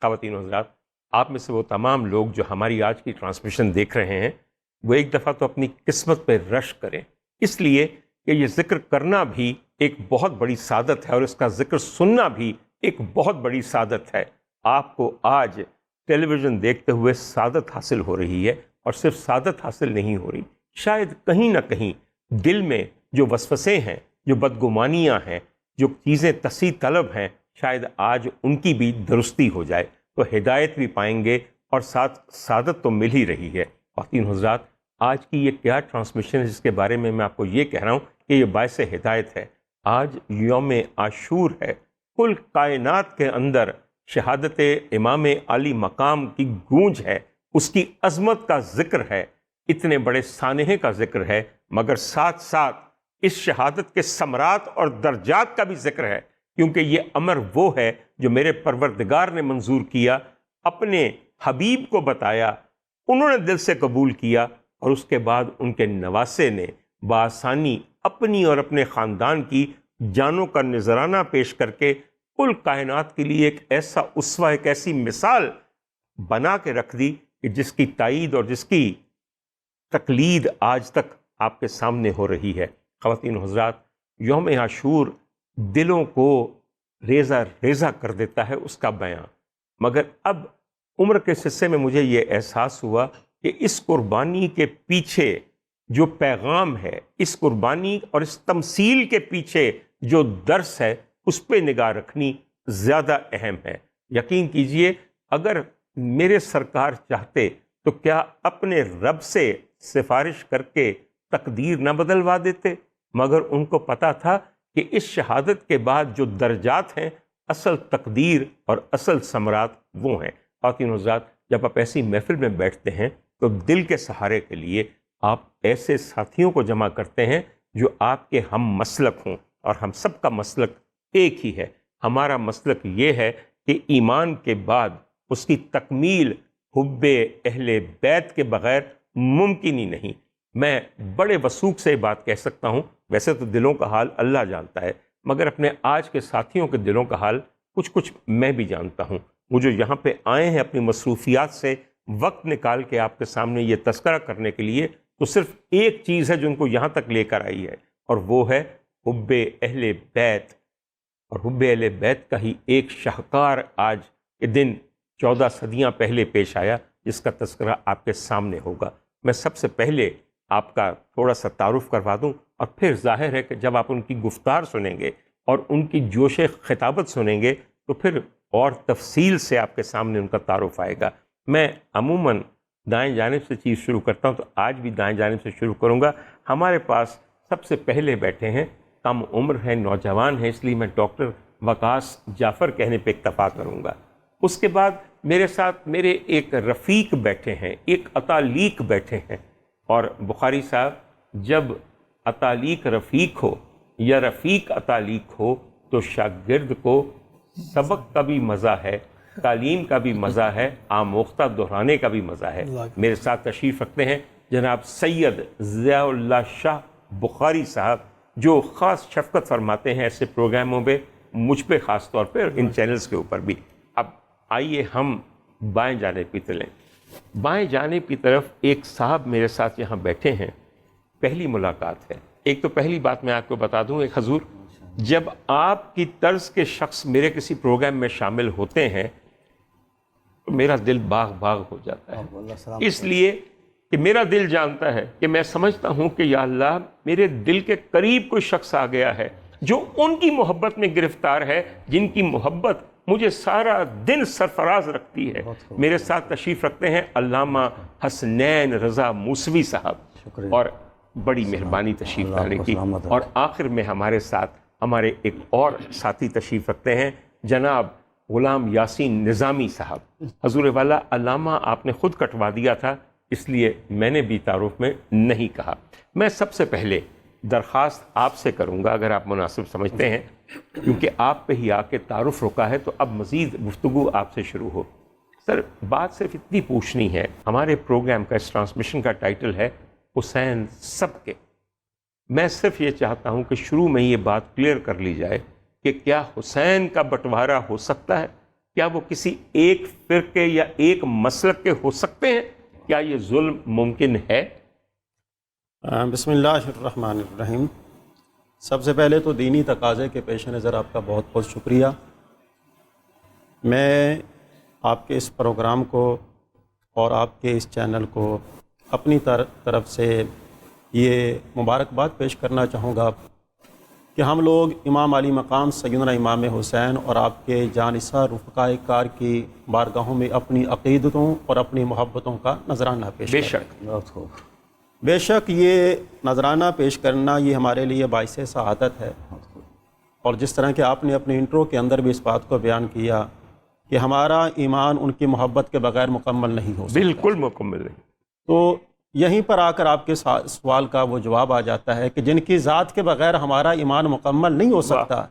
خواتین و حضرات، آپ میں سے وہ تمام لوگ جو ہماری آج کی ٹرانسمیشن دیکھ رہے ہیں وہ ایک دفعہ تو اپنی قسمت پہ رش کریں، اس لیے کہ یہ ذکر کرنا بھی ایک بہت بڑی سعادت ہے اور اس کا ذکر سننا بھی ایک بہت بڑی سعادت ہے۔ آپ کو آج ٹیلی ویژن دیکھتے ہوئے سعادت حاصل ہو رہی ہے، اور صرف سعادت حاصل نہیں ہو رہی، شاید کہیں نہ کہیں دل میں جو وسوسے ہیں، جو بدگمانیاں ہیں، جو چیزیں تصحیح طلب ہیں، شاید آج ان کی بھی درستی ہو جائے تو ہدایت بھی پائیں گے اور ساتھ سعادت تو مل ہی رہی ہے۔ خواتین حضرات، آج کی یہ کیا ٹرانسمیشن ہے جس کے بارے میں آپ کو یہ کہہ رہا ہوں کہ یہ باعث ہدایت ہے۔ آج یوم عاشور ہے، کل کائنات کے اندر شہادت امام علی مقام کی گونج ہے، اس کی عظمت کا ذکر ہے، اتنے بڑے سانحے کا ذکر ہے، مگر ساتھ ساتھ اس شہادت کے ثمرات اور درجات کا بھی ذکر ہے، کیونکہ یہ امر وہ ہے جو میرے پروردگار نے منظور کیا، اپنے حبیب کو بتایا، انہوں نے دل سے قبول کیا، اور اس کے بعد ان کے نواسے نے بآسانی اپنی اور اپنے خاندان کی جانوں کا نذرانہ پیش کر کے کل کائنات کے لیے ایک ایسا اسوہ، ایک ایسی مثال بنا کے رکھ دی کہ جس کی تائید اور جس کی تقلید آج تک آپ کے سامنے ہو رہی ہے۔ خواتین و حضرات، یوم عاشور دلوں کو ریزہ ریزہ کر دیتا ہے اس کا بیان، مگر اب عمر کے حصے میں مجھے یہ احساس ہوا کہ اس قربانی کے پیچھے جو پیغام ہے، اس قربانی اور اس تمثیل کے پیچھے جو درس ہے، اس پہ نگاہ رکھنی زیادہ اہم ہے۔ یقین کیجئے، اگر میرے سرکار چاہتے تو کیا اپنے رب سے سفارش کر کے تقدیر نہ بدلوا دیتے؟ مگر ان کو پتہ تھا کہ اس شہادت کے بعد جو درجات ہیں، اصل تقدیر اور اصل ثمرات وہ ہیں۔ خواتین و حضرات، جب آپ ایسی محفل میں بیٹھتے ہیں تو دل کے سہارے کے لیے آپ ایسے ساتھیوں کو جمع کرتے ہیں جو آپ کے ہم مسلک ہوں، اور ہم سب کا مسلک ایک ہی ہے۔ ہمارا مسلک یہ ہے کہ ایمان کے بعد اس کی تکمیل حب اہل بیت کے بغیر ممکن ہی نہیں۔ میں بڑے وثوق سے بات کہہ سکتا ہوں، ویسے تو دلوں کا حال اللہ جانتا ہے، مگر اپنے آج کے ساتھیوں کے دلوں کا حال کچھ میں بھی جانتا ہوں۔ وہ جو یہاں پہ آئے ہیں اپنی مصروفیات سے وقت نکال کے آپ کے سامنے یہ تذکرہ کرنے کے لیے، تو صرف ایک چیز ہے جو ان کو یہاں تک لے کر آئی ہے، اور وہ ہے حب اہل بیت۔ اور حب اہل بیت کا ہی ایک شاہکار آج کے دن 14 صدیاں پہلے پیش آیا، جس کا تذکرہ آپ کے سامنے ہوگا۔ میں سب سے پہلے آپ کا تھوڑا سا تعارف کروا دوں، اور پھر ظاہر ہے کہ جب آپ ان کی گفتار سنیں گے اور ان کی جوش خطابت سنیں گے تو پھر اور تفصیل سے آپ کے سامنے ان کا تعارف آئے گا۔ میں عموماً دائیں جانب سے چیز شروع کرتا ہوں، تو آج بھی دائیں جانب سے شروع کروں گا۔ ہمارے پاس سب سے پہلے بیٹھے ہیں، کم عمر ہیں، نوجوان ہیں، اس لیے میں ڈاکٹر وقاص جعفر کہنے پہ اکتفا کروں گا۔ اس کے بعد میرے ساتھ میرے ایک رفیق بیٹھے ہیں، ایک عطالیق بیٹھے ہیں، اور بخاری صاحب، جب عطالیق رفیق ہو یا رفیق عطالیق ہو تو شاگرد کو سبق کا بھی مزہ ہے، تعلیم کا بھی مزہ ہے، آموختہ دہرانے کا بھی مزہ ہے۔ میرے ساتھ تشریف رکھتے ہیں جناب سید ضیاء اللہ شاہ بخاری صاحب، جو خاص شفقت فرماتے ہیں ایسے پروگراموں پہ، مجھ پہ خاص طور پہ، اور ان چینلز کے اوپر بھی۔ اب آئیے ہم بائیں جانب کی چلیں۔ بائیں جانب کی طرف ایک صاحب میرے ساتھ یہاں بیٹھے ہیں، پہلی ملاقات ہے۔ ایک تو پہلی بات میں آپ کو بتا دوں، ایک حضور، جب آپ کی طرز کے شخص میرے کسی پروگرام میں شامل ہوتے ہیں تو میرا دل باغ باغ ہو جاتا ہے، اس لیے کہ میرا دل جانتا ہے کہ میں سمجھتا ہوں کہ یا اللہ، میرے دل کے قریب کوئی شخص آ گیا ہے جو ان کی محبت میں گرفتار ہے، جن کی محبت مجھے سارا دن سرفراز رکھتی ہے۔ میرے ساتھ تشریف رکھتے ہیں علامہ حسنین رضا موسوی صاحب، اور بڑی مہربانی تشریف لانے کی۔ اور آخر میں ہمارے ساتھ ہمارے ایک اور ساتھی تشریف رکھتے ہیں، جناب غلام یاسین نظامی صاحب۔ حضور والا، علامہ آپ نے خود کٹوا دیا تھا، اس لیے میں نے بھی تعارف میں نہیں کہا۔ میں سب سے پہلے درخواست آپ سے کروں گا، اگر آپ مناسب سمجھتے ہیں، کیونکہ آپ پہ ہی آ کے تعارف رکا ہے تو اب مزید گفتگو آپ سے شروع ہو۔ سر، بات صرف اتنی پوچھنی ہے، ہمارے پروگرام کا، اس ٹرانسمیشن کا ٹائٹل ہے حسین سب کے۔ میں صرف یہ چاہتا ہوں کہ شروع میں یہ بات کلیئر کر لی جائے کہ کیا حسین کا بٹوارا ہو سکتا ہے؟ کیا وہ کسی ایک فرقے یا ایک مسلک کے ہو سکتے ہیں؟ کیا یہ ظلم ممکن ہے؟ بسم اللہ الرحمن الرحیم۔ سب سے پہلے تو دینی تقاضے کے پیش نظر آپ کا بہت بہت شکریہ۔ میں آپ کے اس پروگرام کو اور آپ کے اس چینل کو اپنی طرف سے یہ مبارکباد پیش کرنا چاہوں گا کہ ہم لوگ امام علی مقام سیدنا امام حسین اور آپ کے جانثار رفقائے کار کی بارگاہوں میں اپنی عقیدتوں اور اپنی محبتوں کا نذرانہ پیش کریں۔ بے شک یہ نذرانہ پیش کرنا یہ ہمارے لیے باعث سعادت ہے، اور جس طرح کہ آپ نے اپنے انٹرو کے اندر بھی اس بات کو بیان کیا کہ ہمارا ایمان ان کی محبت کے بغیر مکمل نہیں ہو سکتا، بالکل مکمل نہیں۔ تو یہیں پر آ کر آپ کے سوال کا وہ جواب آ جاتا ہے کہ جن کی ذات کے بغیر ہمارا ایمان مکمل نہیں ہو سکتا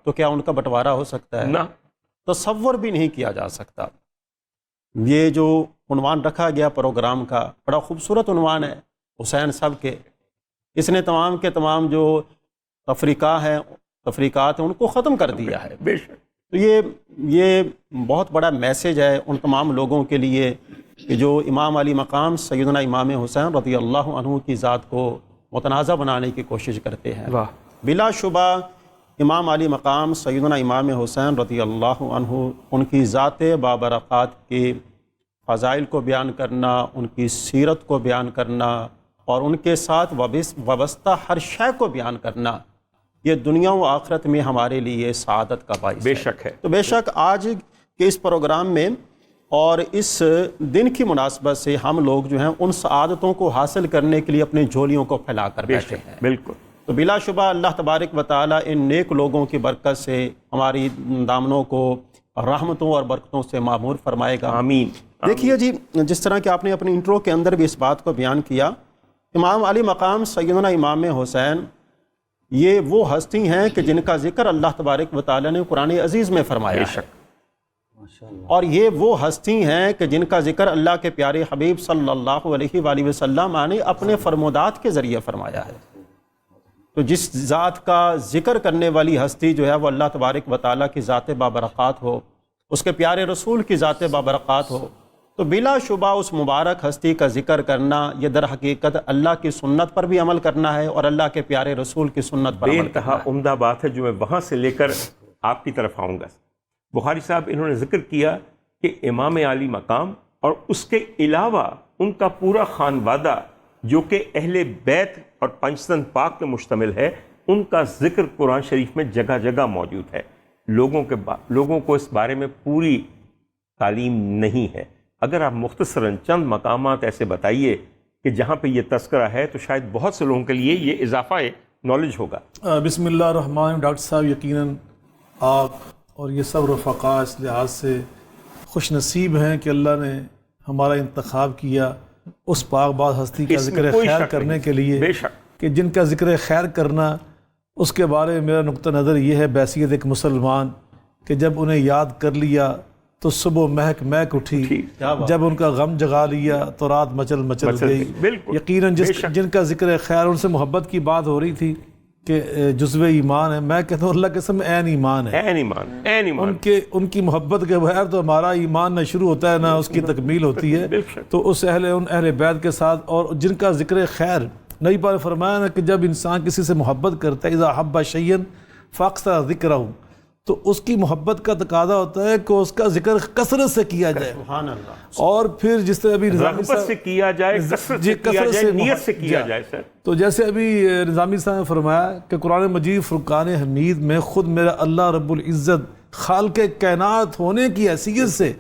تو کیا ان کا بٹوارا ہو سکتا ہے؟ تصور بھی نہیں کیا جا سکتا۔ یہ جو عنوان رکھا گیا پروگرام کا بڑا خوبصورت عنوان ہے، حسین سب کے، اس نے تمام کے تمام جو تفریقات ہیں ان کو ختم کر دیا ہے۔ بے شک۔ تو یہ بہت بڑا میسیج ہے ان تمام لوگوں کے لیے کہ جو امام علی مقام سیدنا امام حسین رضی اللہ عنہ کی ذات کو متنازع بنانے کی کوشش کرتے ہیں۔ بلا شبہ امام علی مقام سیدنا امام حسین رضی اللہ عنہ ان کی ذات بابرکات کے فضائل کو بیان کرنا، ان کی سیرت کو بیان کرنا اور ان کے ساتھ وابستہ ہر شے کو بیان کرنا، یہ دنیا و آخرت میں ہمارے لیے سعادت کا باعث بے شک ہے۔ تو بے شک آج کے اس پروگرام میں اور اس دن کی مناسبت سے ہم لوگ جو ہیں ان سعادتوں کو حاصل کرنے کے لیے اپنی جھولیوں کو پھیلا کر بیٹھے ہیں۔ بالکل۔ تو بلا شبہ اللہ تبارک و تعالی ان نیک لوگوں کی برکت سے ہماری دامنوں کو رحمتوں اور برکتوں سے معمور فرمائے گا، آمین۔ دیکھیے جی، جس طرح کہ آپ نے اپنی انٹرو کے اندر بھی اس بات کو بیان کیا، امام علی مقام سیدنا امام حسین یہ وہ ہستی ہیں کہ جن کا ذکر اللہ تبارک و تعالی نے قرآن عزیز میں فرمایا ہے، اور یہ وہ ہستی ہیں کہ جن کا ذکر اللہ کے پیارے حبیب صلی اللہ علیہ وآلہ وسلم نے اپنے فرمودات کے ذریعے فرمایا ہے۔ تو جس ذات کا ذکر کرنے والی ہستی جو ہے وہ اللہ تبارک و تعالیٰ کی ذات بابرکات ہو، اس کے پیارے رسول کی ذات بابرکات ہو، تو بلا شبہ اس مبارک ہستی کا ذکر کرنا یہ در حقیقت اللہ کی سنت پر بھی عمل کرنا ہے اور اللہ کے پیارے رسول کی سنت پر عمل کرنا ہے۔ بے عمدہ بات ہے جو میں وہاں سے لے کر آپ کی طرف آؤں گا۔ بخاری صاحب انہوں نے ذکر کیا کہ امام علی مقام اور اس کے علاوہ ان کا پورا خانوادہ جو کہ اہل بیت اور پنجتن پاک پہ مشتمل ہے، ان کا ذکر قرآن شریف میں جگہ جگہ موجود ہے۔ لوگوں کو اس بارے میں پوری تعلیم نہیں ہے۔ اگر آپ مختصراً چند مقامات ایسے بتائیے کہ جہاں پہ یہ تذکرہ ہے تو شاید بہت سے لوگوں کے لیے یہ اضافہ نالج ہوگا۔ بسم اللہ الرحمن الرحیم۔ ڈاکٹر صاحب یقیناً آپ اور یہ سب رفقاء اس لحاظ سے خوش نصیب ہیں کہ اللہ نے ہمارا انتخاب کیا اس پاک باز ہستی کا ذکر خیر کرنے کے لیے، بے شک کہ جن کا ذکر خیر کرنا، اس کے بارے میں میرا نقطہ نظر یہ ہے بحیثیت ایک مسلمان کہ جب انہیں یاد کر لیا تو صبح مہک اٹھی، جب ان کا غم جگا لیا تو رات مچل گئی۔ یقیناً جن کا ذکر خیر، ان سے محبت کی بات ہو رہی تھی کہ جزو ایمان ہے، میں کہتا ہوں اللہ کے قسم عین ایمان ہے۔ ان کی محبت کے بغیر تو ہمارا ایمان نہ شروع ہوتا ہے نہ اس کی تکمیل ہوتی ہے۔ تو اس ان اہل بیت کے ساتھ اور جن کا ذکر خیر، نبی پاک نے فرمایا نا کہ جب انسان کسی سے محبت کرتا ہے اذا حب شیئا فاکثر ذکرہ، تو اس کی محبت کا تقاضا ہوتا ہے کہ اس کا ذکر کثرت سے کیا جائے، سبحان اللہ، اور پھر جس طرح ابھی رغبت سے کیا جائے، کثرت سے کیا جائے، نیت سے کیا جائے۔ سر تو جیسے ابھی نظامی صاحب نے فرمایا کہ قرآن مجید فرقان حمید میں خود میرا اللہ رب العزت خالق کائنات ہونے کی حیثیت سے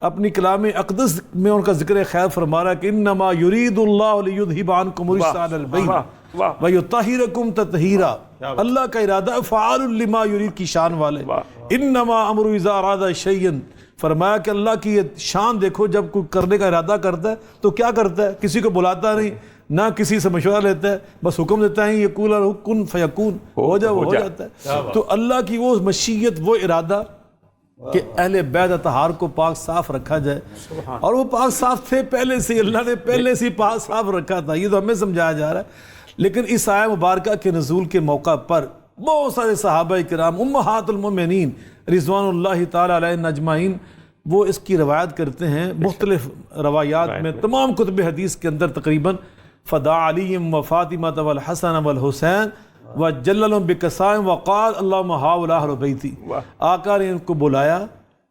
اپنی کلام اقدس میں ان کا ذکر خیر فرما رہا ہے کہ انما یرید اللہ لیذھب عنکم الرجس اہل البیت ویطہرکم تطہیرا۔ اللہ کا ارادہ فعال لما یرید کی شان والے، انما امر اذا اراد شیئا، فرمایا کہ اللہ کی یہ شان دیکھو، جب کوئی کرنے کا ارادہ کرتا ہے تو کیا کرتا ہے؟ کسی کو بلاتا نہیں، نہ کسی سے مشورہ لیتا ہے، بس حکم دیتا ہے یقول کن فیکون، ہو جا وہ ہو جاتا ہے۔ تو اللہ کی وہ مشیت، وہ ارادہ کہ اہل بیت اطہار کو پاک صاف رکھا جائے، اور وہ پاک صاف تھے پہلے سے، اللہ نے پہلے سے پاک صاف رکھا تھا، یہ تو ہمیں سمجھایا جا رہا ہے۔ لیکن اس آیہ مبارکہ کے نزول کے موقع پر بہت سارے صحابہ کرام امہات المومنین رضوان اللہ تعالی علیہ اجمعین وہ اس کی روایت کرتے ہیں مختلف روایات میں، تمام کتب حدیث کے اندر تقریباً فدا علی و فاطمہ والحسن والحسین وجللهم بکسائم وقال اللہم ہؤلاء اہل بیتی. آقا نے ان کو بلایا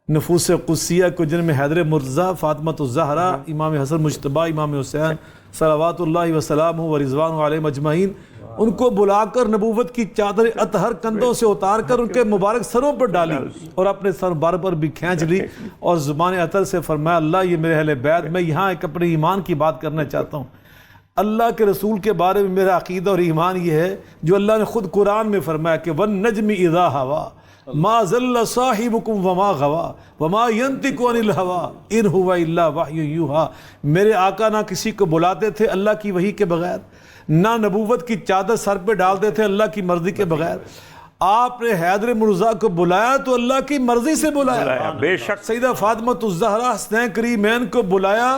نفوس قدسیہ کو، جن میں حیدر مرتضیٰ، فاطمۃ الزہرا، امام حسن مجتبی، امام حسین صلوات اللہ وسلامہ و رضوان علیہم اجمعین، ان کو بلا کر نبوت کی چادر اطہر کندھوں سے اتار کر ان کے مبارک سروں پر ڈالی اور اپنے سر بار پر بھی کھینچ لی اور زبان اطہر سے فرمایا اللہ یہ میرے اہل بیت. میں یہاں ایک اپنے ایمان کی بات کرنا چاہتا ہوں. اللہ کے رسول کے بارے میں میرا عقیدہ اور ایمان یہ ہے جو اللہ نے خود قرآن میں فرمایا کہ وَالنَّجْمِ إِذَا هَوَىٰ مَا ضَلَّ صَاحِبُكُمْ وَمَا غَوَىٰ وَمَا يَنطِقُ عَنِ الْهَوَىٰ إِنْ هُوَ إِلَّا وَحْيٌ يُوحَىٰ. میرے آقا نہ کسی کو بلاتے تھے اللہ کی وحی کے بغیر، نہ نبوت کی چادر سر پہ ڈالتے تھے اللہ کی مرضی کے بغیر. آپ نے حیدر مرتضیٰ کو بلایا تو اللہ کی مرضی سے بلایا. بے شک. سیدہ فاطمۃ الزہرا حسنین کریمین کو بلایا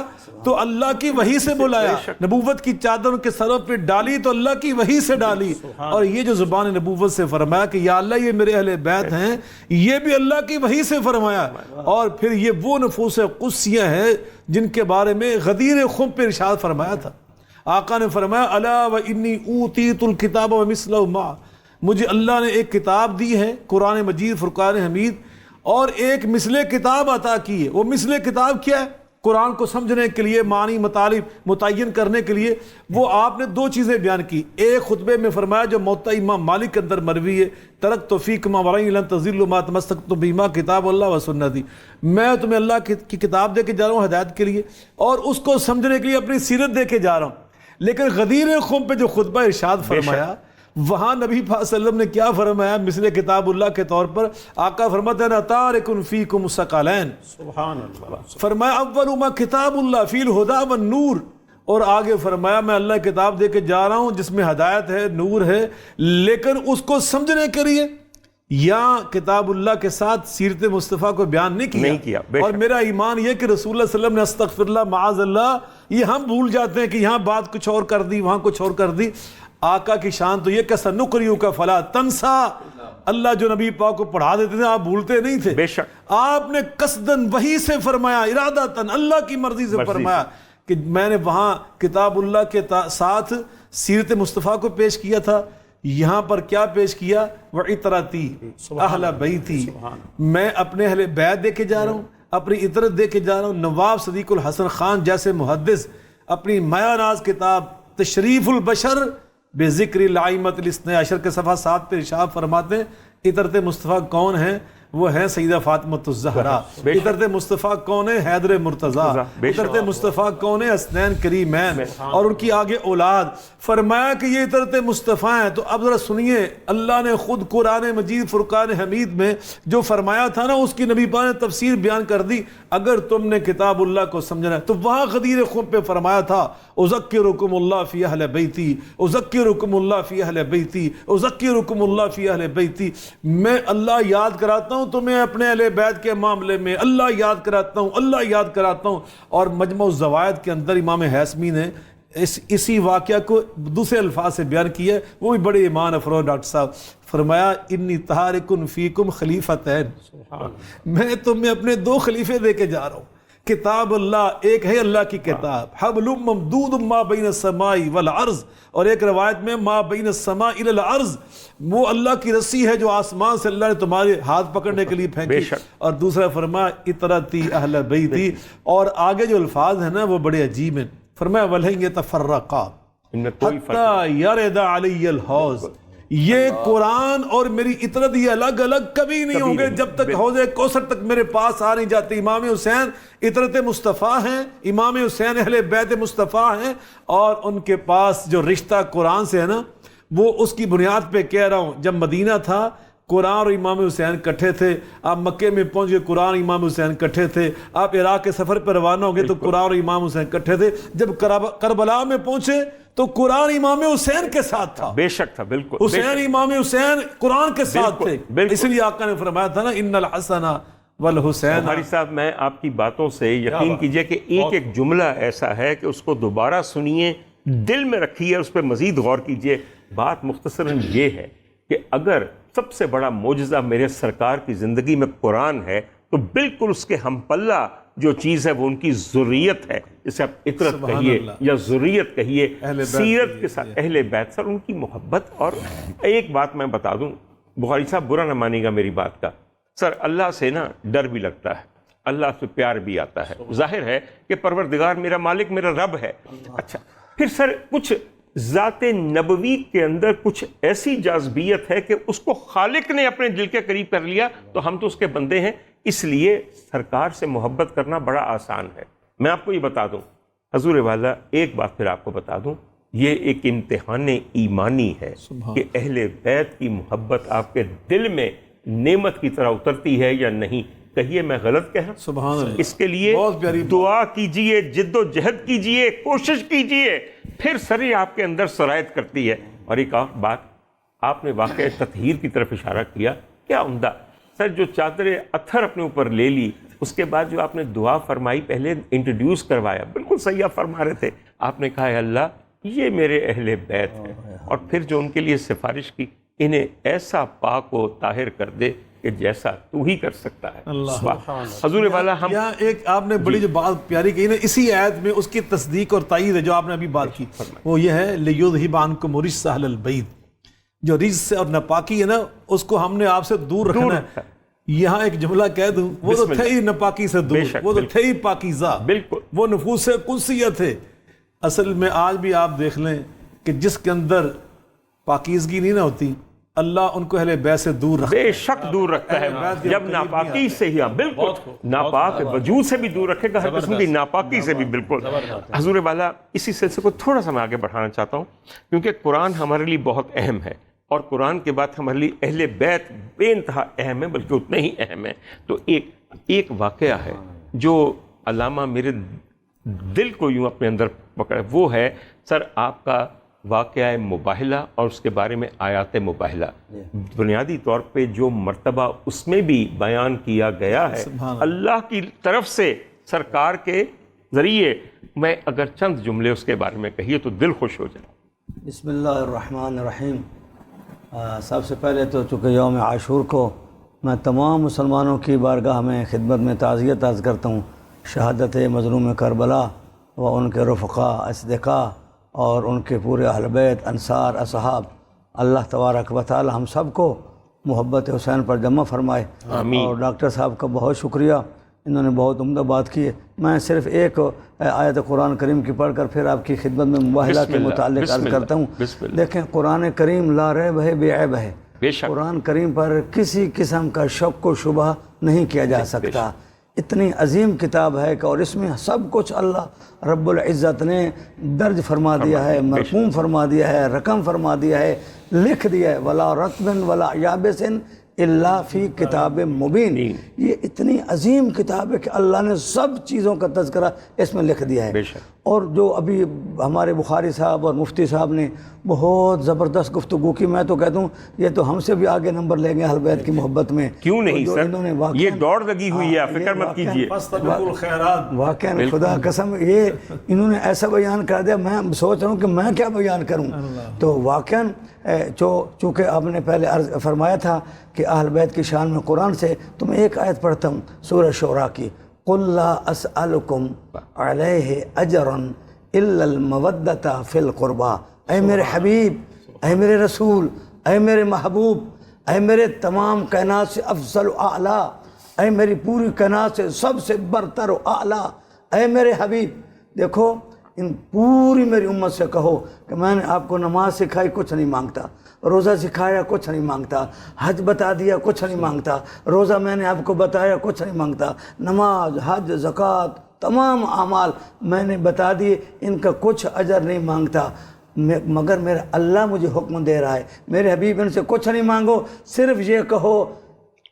تو اللہ کی وحی سے بلایا. نبوت کی چادر ان کے سروں پہ ڈالی تو اللہ کی وحی سے ڈالی. اور یہ جو زبان نبوت سے فرمایا کہ یا اللہ یہ میرے اہل بیت ہیں، یہ بھی اللہ کی وحی سے فرمایا. اور پھر یہ وہ نفوس قدسیہ ہیں جن کے بارے میں غدیر خم پہ ارشاد فرمایا تھا. آقا نے فرمایا الا و انی اوتیت الکتاب و مثلہ معہ، مجھے اللہ نے ایک کتاب دی ہے قرآن مجید فرقان حمید اور ایک مثل کتاب عطا کی ہے. وہ مثل کتاب کیا ہے؟ قرآن کو سمجھنے کے لیے، معنی مطالب متعین کرنے کے لیے وہ آپ نے دو چیزیں بیان کی. ایک خطبے میں فرمایا جو موطا امام مالک کے اندر مروی ہے، ترکت فیکم ما ورئی لن تضلوا ما تمسکتم بہما کتاب اللہ و سنتی، میں تمہیں اللہ کی کتاب دے کے جا رہا ہوں ہدایت کے لیے اور اس کو سمجھنے کے لیے اپنی سیرت دے کے جا رہا ہوں. لیکن غدیر خم پہ جو خطبہ ارشاد فرمایا وہاں نبی صلی اللہ علیہ وسلم نے کیا فرمایا مثل کتاب اللہ کے طور پر؟ آقا فرماتے ہیں تارک فیکم ثقلین، سبحان اللہ. فرمایا اول ما کتاب اللہ فی الہدی والنور، اور آگے فرمایا میں اللہ کتاب دے کے جا رہا ہوں جس میں ہدایت ہے، نور ہے، لیکن اس کو سمجھنے کے لیے یا کتاب اللہ کے ساتھ سیرت مصطفیٰ کو بیان نہیں کیا. اور میرا ایمان یہ کہ رسول اللہ صلی اللہ علیہ وسلم نے استغفر اللہ معاذ اللہ، یہ ہم بھول جاتے ہیں کہ یہاں بات کچھ اور کر دی، وہاں کچھ اور کر دی. آقا کی شان تو یہ کہ سنقریؤک فلا تنسا، اللہ جو نبی پاک کو پڑھا دیتے تھے آپ بھولتے نہیں تھے. بے شک. آپ نے قصداً وحی سے فرمایا، ارادتاً اللہ کی مرضی سے فرمایا کہ میں نے وہاں کتاب اللہ کے ساتھ سیرت مصطفیٰ کو پیش کیا تھا، یہاں پر کیا پیش کیا؟ وعطرتی اہل بیتی، میں اپنے اہل بیت دے کے جا رہا ہوں، اپنی عطرت دے کے جا رہا ہوں. نواب صدیق الحسن خان جیسے محدث اپنی مایہ ناز کتاب تشریف البشر بے ذکر الائمۃ الاثنی عشر کے صفحہ 7 پہ ارشاد فرماتے ہیں عطرت مصطفیٰ کون ہیں؟ وہ ہیں سیدہ فاطمۃ الزہرا. عطرت مصطفیٰ کون ہے؟ حیدر مرتضیٰ. عطرت مصطفیٰ کون ہے؟ حسنین کریمین اور ان کی آگے اولاد. فرمایا کہ یہ عطرت مصطفیٰ ہیں. تو اب ذرا سنیے، اللہ نے خود قرآن مجید فرقان حمید میں جو فرمایا تھا نا اس کی نبی پاک نے تفسیر بیان کر دی. اگر تم نے کتاب اللہ کو سمجھنا ہے تو وہاں غدیر خم پہ فرمایا تھا اذکرکم اللہ فی اہل بیتی، اذکرکم اللہ فی اہل بیتی، اذکرکم اللہ فی اہل بیتی. میں اللہ یاد کراتا ہوں تمہیں اپنے اہل بیت کے معاملے میں، اللہ یاد کراتا ہوں، اللہ یاد کراتا ہوں. اور مجمع الزوائد کے اندر امام حیثمی نے اسی واقعہ کو دوسرے الفاظ سے بیان کیا ہے، وہ بھی بڑے ایمان افروز ڈاکٹر صاحب. فرمایا انی تارک فیکم خلیفتین، میں تمہیں اپنے دو خلیفے دے کے جا رہا ہوں. کتاب اللہ ایک ہے اللہ کی کتاب، حبل ممدود ما بین السماء والارض، اور ایک روایت میں ما بین السماء الی الارض، وہ اللہ کی رسی ہے جو آسمان سے اللہ نے تمہارے ہاتھ پکڑنے کے لیے پھینکی. اور دوسرا فرمایا اطرتی اہل بیتی. اور آگے جو الفاظ ہیں نا وہ بڑے عجیب ہیں. فرمایا وَلَن يَتَفَرَّقَا حَتَّى يَرِدَ عَلَيَّ الْحَوْض، یہ قرآن اور میری عطرت یہ الگ الگ کبھی نہیں ہوں گے جب تک حوض کوثر تک میرے پاس آ نہیں جاتی. امام حسین عطرت مصطفیٰ ہیں، امام حسین اہل بیت مصطفیٰ ہیں، اور ان کے پاس جو رشتہ قرآن سے ہے نا وہ اس کی بنیاد پہ کہہ رہا ہوں. جب مدینہ تھا قرآن اور امام حسین کٹھے تھے، آپ مکے میں پہنچ گئے قرآن اور امام حسین کٹھے تھے، آپ عراق کے سفر پر روانہ ہو گئے تو قرآن اور امام حسین کٹھے تھے. جب کربلا میں پہنچے تو قرآن امام حسین کے ساتھ تھا. بے شک تھا، بالکل. حسین امام حسین قرآن کے ساتھ تھے. اس لیے آقا نے فرمایا تھا نا ان الحسن والحسین. بخاری صاحب میں آپ کی باتوں سے یقین کیجئے کہ ایک ایک جملہ ایسا ہے کہ اس کو دوبارہ سنیے، دل میں رکھیے، اس پہ مزید غور کیجئے. بات مختصراً یہ ہے کہ اگر سب سے بڑا معجزہ میرے سرکار کی زندگی میں قرآن ہے تو بالکل اس کے ہم پلہ جو چیز ہے وہ ان کی ذریت ہے، جسے آپ عطرت کہیے یا ذریت کہیے، سیرت کے ساتھ اہل بیت، سر ان کی محبت۔ اور ایک بات میں بتا دوں، بخاری صاحب برا نہ مانیے گا میری بات کا، سر اللہ سے نا ڈر بھی لگتا ہے، اللہ سے پیار بھی آتا ہے، ظاہر ہے کہ پروردگار میرا مالک میرا رب ہے۔ اچھا پھر سر کچھ ذات نبوی کے اندر کچھ ایسی جاذبیت ہے کہ اس کو خالق نے اپنے دل کے قریب کر لیا، تو ہم تو اس کے بندے ہیں، اس لیے سرکار سے محبت کرنا بڑا آسان ہے۔ میں آپ کو یہ بتا دوں حضور والا، ایک بات پھر آپ کو بتا دوں، یہ ایک امتحان ایمانی ہے کہ اہل بیت کی محبت آپ کے دل میں نعمت کی طرح اترتی ہے یا نہیں۔ کہیے میں غلط کہہ رہا ہوں؟ سبحان اللہ۔ اس کے لیے بہت پیاری دعا کیجئے، جد و جہد کیجئے، کوشش کیجئے، پھر سر آپ کے اندر سرایت کرتی ہے۔ اور ایک اور بات، آپ نے واقعہ تطہیر کی طرف اشارہ کیا، کیا عمدہ سر، جو چادر اتھر اپنے اوپر لے لی، اس کے بعد جو آپ نے دعا فرمائی، پہلے انٹروڈیوس کروایا، بالکل صحیح آپ فرما رہے تھے، آپ نے کہا اے اللہ یہ میرے اہل بیت ہیں، اور پھر جو ان کے لیے سفارش کی، انہیں ایسا پاک و طاہر کر دے کہ جیسا تو ہی کر سکتا ہے۔ حضور والا ہم یہاں ایک آپ نے بڑی جو بات پیاری کہی نا، اسی آیت میں اس کی تصدیق اور تائید ہے جو آپ نے ابھی بات کی، وہ یہ ہے لِيُذْهِبَ عَنْكُمُ الرِّجْسَ أَهْلَ الْبَيْتِ، جو رجس سے اور ناپاکی ہے نا اس کو ہم نے آپ سے دور رکھنا ہے۔ یہاں ایک جملہ کہہ دوں، وہ تو تھے ہی ناپاکی سے دور، وہ تو تھے ہی پاکیزہ، بالکل وہ نفوس قدسیہ تھے۔ اصل میں آج بھی آپ دیکھ لیں کہ جس کے اندر پاکیزگی نہیں نہ ہوتی، اللہ ان کو اہل بیت سے دور رکھتا ہے، بے شک دور رکھتا ہے، جب ناپاکی سے ہی، بالکل ناپاک وجود سے بھی دور رکھے گا، ہر قسم کی ناپاکی سے بھی بالکل۔ حضور والا اسی سلسلے کو تھوڑا سا میں آگے بڑھانا چاہتا ہوں، کیونکہ قرآن ہمارے لیے بہت اہم ہے، اور قرآن کے بعد ہمارے لیے اہل بیت بے انتہا اہم ہے، بلکہ اتنے ہی اہم ہے۔ تو ایک واقعہ ہے جو علامہ میرے دل کو یوں اپنے اندر پکڑے، وہ ہے سر آپ کا واقعہ مباہلہ اور اس کے بارے میں آیات مباہلہ۔ بنیادی طور پہ جو مرتبہ اس میں بھی بیان کیا گیا ہے اللہ کی طرف سے سرکار کے ذریعے، میں اگر چند جملے اس کے بارے میں کہیے تو دل خوش ہو جائے۔ بسم اللہ الرحمن الرحیم۔ سب سے پہلے تو چونکہ یوم عاشور کو میں تمام مسلمانوں کی بارگاہ میں خدمت میں تعزیت عرض کرتا ہوں، شہادت مظلوم کربلا و ان کے رفقا اصدقاء اور ان کے پورے اہل بیت انصار اصحاب، اللہ تبارک و تعالی ہم سب کو محبت حسین پر جمع فرمائے۔ اور ڈاکٹر صاحب کا بہت شکریہ، انہوں نے بہت عمدہ بات کی ہے۔ میں صرف ایک آیت قرآن کریم کی پڑھ کر پھر آپ کی خدمت میں مباہلہ کے متعلق عرض کرتا ہوں۔ دیکھیں قرآن کریم لا ریب ہے، بے عیب ہے، قرآن کریم پر کسی قسم کا شک و شبہ نہیں کیا جا سکتا۔ اتنی عظیم کتاب ہے کہ اور اس میں سب کچھ اللہ رب العزت نے درج فرما دیا ہے، مرقوم فرما دیا ہے، رقم فرما دیا ہے، لکھ دیا ہے، ولا رطب ولا یابس الا فی کتاب مبین۔ یہ اتنی عظیم کتاب ہے کہ اللہ نے سب چیزوں کا تذکرہ اس میں لکھ دیا ہے۔ اور جو ابھی ہمارے بخاری صاحب اور مفتی صاحب نے بہت زبردست گفتگو کی، میں تو کہتا ہوں یہ تو ہم سے بھی آگے نمبر لیں گے اہل بیت کی محبت میں۔ کیوں نہیں سر، یہ دوڑ لگی ہوئی ہے، فکر مت کیجیے۔ واقعا خدا قسم یہ انہوں نے ایسا بیان کر دیا، میں سوچ رہا ہوں کہ میں کیا بیان کروں۔ تو واقعا چونکہ آپ نے پہلے عرض فرمایا تھا کہ اہل بیت کی شان میں قرآن سے، تو میں ایک آیت پڑھتا ہوں سورہ شعراء کی، قُلْ لَا أَسْأَلُكُمْ عَلَيْهِ أَجْرًا إِلَّا الْمَوَدَّةَ فِي الْقُرْبَى۔ اے میرے حبیب، اے میرے رسول، اے میرے محبوب، اے میرے تمام کائنات سے افضل و اعلیٰ، اے میری پوری کائنات سے سب سے برتر و اعلیٰ، اے میرے حبیب، دیکھو ان پوری میری امت سے کہو کہ میں نے آپ کو نماز سکھائی، کچھ نہیں مانگتا، روزہ سکھایا، کچھ نہیں مانگتا، حج بتا دیا، کچھ نہیں مانگتا، روزہ میں نے آپ کو بتایا، کچھ نہیں مانگتا، نماز، حج، زکوٰۃ، تمام اعمال میں نے بتا دیے، ان کا کچھ اجر نہیں مانگتا، مگر میرا اللہ مجھے حکم دے رہا ہے، میرے حبیب ان سے کچھ نہیں مانگو، صرف یہ کہو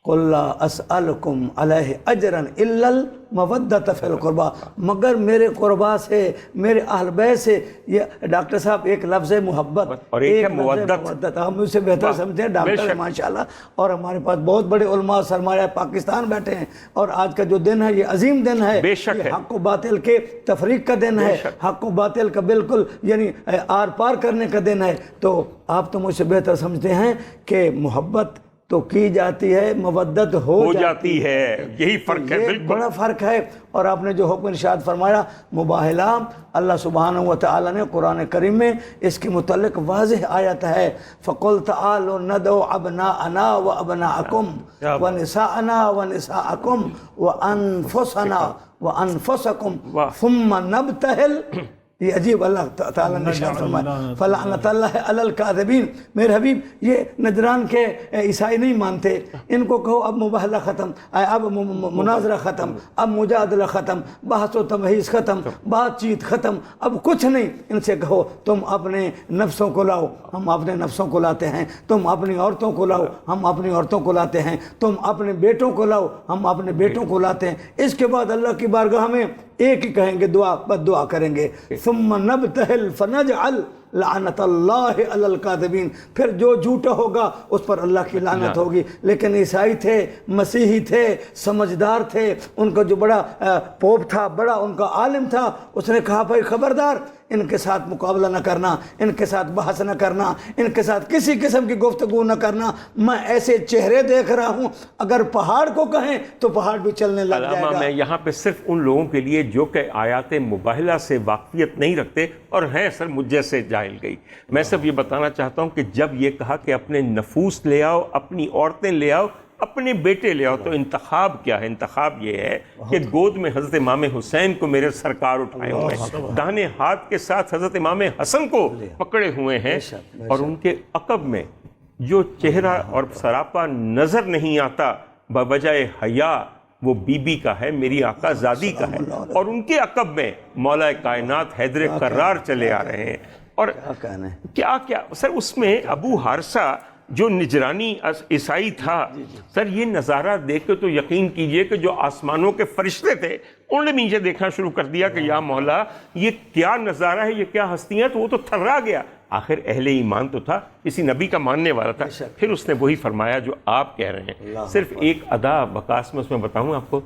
قل لا اسألکم علیہ اجرا الا المودۃ فی القربہ، مگر میرے قربا سے، میرے اہل بیت سے. یہ ڈاکٹر صاحب ایک لفظ ہے محبت اور ایک ہے لفظ مودت. ہم اسے بہتر سمجھتے ہیں، ڈاکٹر ہیں ماشاءاللہ، اور ہمارے پاس بہت بڑے علماء سرمایہ پاکستان بیٹھے ہیں. اور آج کا جو دن ہے یہ عظیم دن ہے، بے شک ہے، یہ حق و باطل کے تفریق کا دن ہے، حق و باطل کا بالکل یعنی آر پار کرنے کا دن ہے. تو آپ تو مجھ سے بہتر سمجھتے ہیں کہ محبت تو کی جاتی ہے، مودت ہو جاتی ہے. یہی فرق ہے، یہ بالکل بڑا فرق ہے. اور آپ نے جو حکم ارشاد فرمایا مباہلہ، اللہ سبحانہ و تعالی نے قرآن کریم میں اس کے متعلق واضح آیت ہے، فَقُلْ تَعَالُوا نَدْعُوا أَبْنَاءَنَا وَأَبْنَاءَكُمْ وَنِسَاءَنَا وَنِسَاءَكُمْ وَأَنفُسَنَا وَأَنفُسَكُمْ ثُمَّ نَبْتَهِلْ. یہ عجیب اللہ تعالیٰ نے ارشاد فرمایا فَلَعْنَةَ اللَّهِ عَلَى الْكَاذِبِينَ. میرے حبیب یہ نجران کے عیسائی نہیں مانتے، ان کو کہو اب مباہلہ ختم، اب مناظرہ ختم، اب مجادلہ ختم، بحث و تمہیز ختم، بات چیت ختم، اب کچھ نہیں. ان سے کہو تم اپنے نفسوں کو لاؤ، ہم اپنے نفسوں کو لاتے ہیں. تم اپنی عورتوں کو لاؤ، ہم اپنی عورتوں کو لاتے ہیں. تم اپنے بیٹوں کو لاؤ، ہم اپنے بیٹوں کو لاتے ہیں. اس کے بعد اللہ کی بارگاہ میں ایک ہی کہیں گے، دعا بد دعا کریں گے. ثم نبتہل فنجعل لعنت اللہ علی الکاذبین. پھر جو جھوٹا ہوگا اس پر اللہ کی لعنت ہوگی. لیکن عیسائی تھے، مسیحی تھے، سمجھدار تھے. ان کا جو بڑا پوپ تھا، بڑا ان کا عالم تھا، اس نے کہا بھائی خبردار، ان کے ساتھ مقابلہ نہ کرنا، ان کے ساتھ بحث نہ کرنا، ان کے ساتھ کسی قسم کی گفتگو نہ کرنا. میں ایسے چہرے دیکھ رہا ہوں، اگر پہاڑ کو کہیں تو پہاڑ بھی چلنے لگ جائے گا. میں یہاں پہ صرف ان لوگوں کے لیے جو کہ آیات مباہلہ سے واقفیت نہیں رکھتے اور ہیں سر مجھ جیسے جاہل گئی، میں صرف یہ بتانا چاہتا ہوں کہ جب یہ کہا کہ اپنے نفوس لے آؤ، اپنی عورتیں لے آؤ، اپنے بیٹے لے آؤ، تو انتخاب کیا ہے؟ انتخاب یہ ہے کہ گود میں حضرت امام حسین کو میرے سرکار اٹھائے ہوئے ہیں، داہنے ہاتھ کے ساتھ حضرت امام حسن کو پکڑے ہوئے ہیں، اور ان کے عقب میں جو چہرہ اور سراپا نظر نہیں آتا بوجہ حیا وہ بی بی کا ہے، میری آقا زادی کا ہے، اور ان کے عقب میں مولا کائنات حیدر کرار چلے آ رہے ہیں. اور کیا سر اس میں ابو حارثہ جو نجرانی عیسائی تھا، سر یہ نظارہ دیکھ کے تو یقین کیجئے کہ جو آسمانوں کے فرشتے تھے انہوں نے نیچے دیکھنا شروع کر دیا کہ یا مولا یہ کیا نظارہ ہے، یہ کیا ہستیاں. تو وہ تو تھرا گیا. آخر اہل ایمان تو تھا، کسی نبی کا ماننے والا تھا. پھر اس نے وہی فرمایا جو آپ کہہ رہے ہیں. صرف ایک ادا بکاس میں اس میں بتاؤں آپ کو،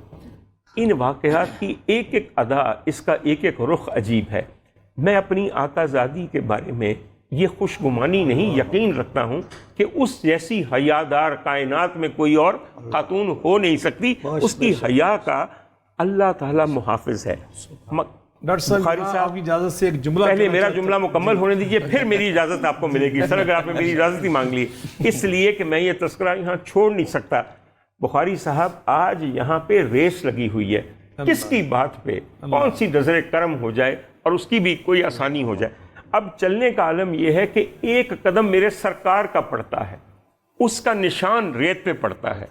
ان واقعات کی ایک ایک ادا، اس کا ایک ایک رخ عجیب ہے. میں اپنی آقا زادی کے بارے میں یہ خوشگمانی نہیں، یقین رکھتا ہوں کہ اس جیسی حیادار کائنات میں کوئی اور خاتون ہو نہیں سکتی. اس کی حیا کا اللہ تعالیٰ محافظ ہے. ڈاکٹر صاحب آپ کی اجازت سے ایک جملہ پہلے میرا جملہ مکمل ہونے دیجئے، پھر میری اجازت آپ کو ملے گی. سر اگر آپ نے میری اجازت ہی مانگ لی، اس لیے کہ میں یہ تذکرہ یہاں چھوڑ نہیں سکتا. بخاری صاحب آج یہاں پہ ریس لگی ہوئی ہے، کس کی بات پہ کون سی نظر کرم ہو جائے اور اس کی بھی کوئی آسانی ہو جائے. اب چلنے کا عالم یہ ہے کہ ایک قدم میرے سرکار کا پڑتا ہے، اس کا نشان ریت پہ پڑتا ہے،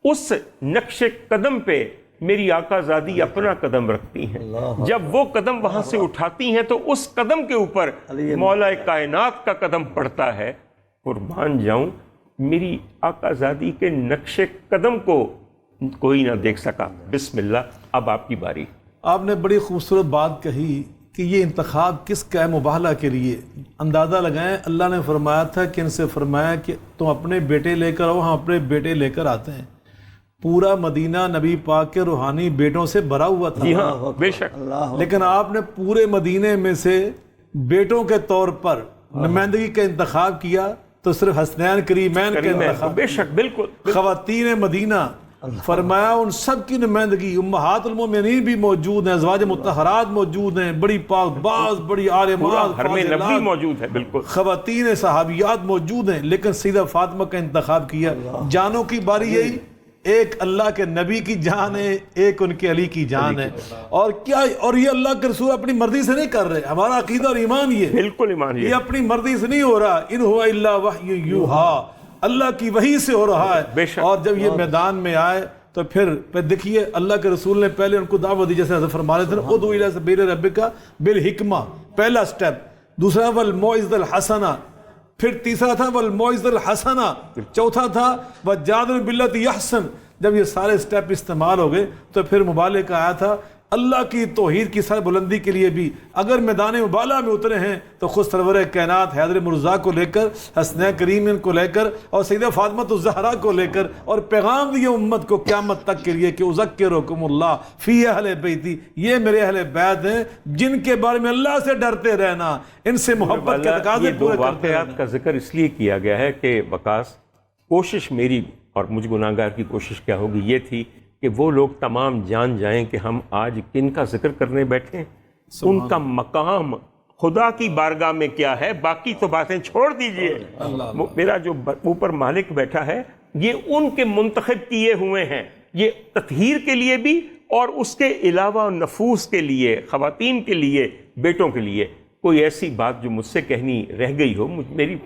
اس نقش قدم پہ میری آقا زادی اپنا قدم رکھتی ہیں. جب وہ قدم وہاں سے اٹھاتی ہیں تو اس قدم کے اوپر مولا کائنات کا قدم پڑتا ہے. قربان جاؤں، میری آقا زادی کے نقش قدم کو کوئی نہ دیکھ سکا. بسم اللہ، اب آپ کی باری. آپ نے بڑی خوبصورت بات کہی کہ یہ انتخاب کس کا ہے؟ مباہلہ کے لیے. اندازہ لگائیں، اللہ نے فرمایا تھا کہ ان سے فرمایا کہ تم اپنے بیٹے لے کر آؤ، ہم اپنے بیٹے لے کر آتے ہیں. پورا مدینہ نبی پاک کے روحانی بیٹوں سے بھرا ہوا تھا. جی ہاں، بے شک. لیکن آپ نے پورے مدینے میں سے بیٹوں کے طور پر نمائندگی کا انتخاب کیا تو صرف حسنین کریمین کے انتخاب. بے شک، بالکل. خواتین مدینہ فرمایا ان سب کی نمائندگی، امہات المومنین بھی موجود ہیں، ازواج مطہرات موجود ہیں، بڑی پاک باز، بڑی عالمات، گھر میں نبی موجود ہے. بالکل. خواتین صحابیات موجود ہیں، لیکن سیدہ فاطمہ کا انتخاب کیا. جانوں کی باری یہی، ایک اللہ کے نبی کی جان ہے، ایک ان کے علی کی جان ہے. اور کیا، اور یہ اللہ کے رسول اپنی مرضی سے نہیں کر رہے. ہمارا عقیدہ اور ایمان یہ بالکل ایمان یہ اپنی مرضی سے نہیں ہو رہا. ان ہوا الا وحی یوحا، اللہ کی وحی سے ہو رہا ہے. اور جب یہ میدان میں آئے تو پھر دیکھیے اللہ کے رسول نے پہلے ان کو دعوت دی، جیسے حضرت فرما رہے تھے ادعو الی سبیل ربک بالحکمہ، پہلا سٹیپ. دوسرا والموعظۃ الحسنہ، پھر تیسرا تھا والموعظۃ الحسنہ، چوتھا تھا وجادل باللتی احسن۔ جب یہ سارے سٹیپ استعمال ہو گئے تو پھر مبالغے کا آیا تھا اللہ کی توحید کی سر بلندی کے لیے بھی اگر میدان مبالغہ میں اترے ہیں تو خود سرور کائنات حیدر مرزا کو لے کر، حسنین کریم کو لے کر، اور سیدہ فاطمہ الزہرا کو لے کر، اور پیغام دیے امت کو قیامت تک کے لیے کہ اذکرکم اللہ فی اہل بیتی، یہ میرے اہل بیت ہیں جن کے بارے میں اللہ سے ڈرتے رہنا، ان سے محبت کے تقاضے یہ دو پورے کرتے واقعات رہنا۔ کا ذکر اس لیے کیا گیا ہے کہ وقاص کوشش میری اور مجھ گناہگار کی کوشش کیا ہوگی، یہ تھی کہ وہ لوگ تمام جان جائیں کہ ہم آج کن کا ذکر کرنے بیٹھے ہیں، ان کا مقام خدا کی بارگاہ میں کیا ہے، باقی تو باتیں چھوڑ دیجئے۔ میرا جو اوپر مالک بیٹھا ہے یہ ان کے منتخب کیے ہوئے ہیں، یہ تطہیر کے لیے بھی اور اس کے علاوہ نفوس کے لیے، خواتین کے لیے، بیٹوں کے لیے۔ کوئی ایسی بات جو مجھ سے کہنی رہ گئی ہو،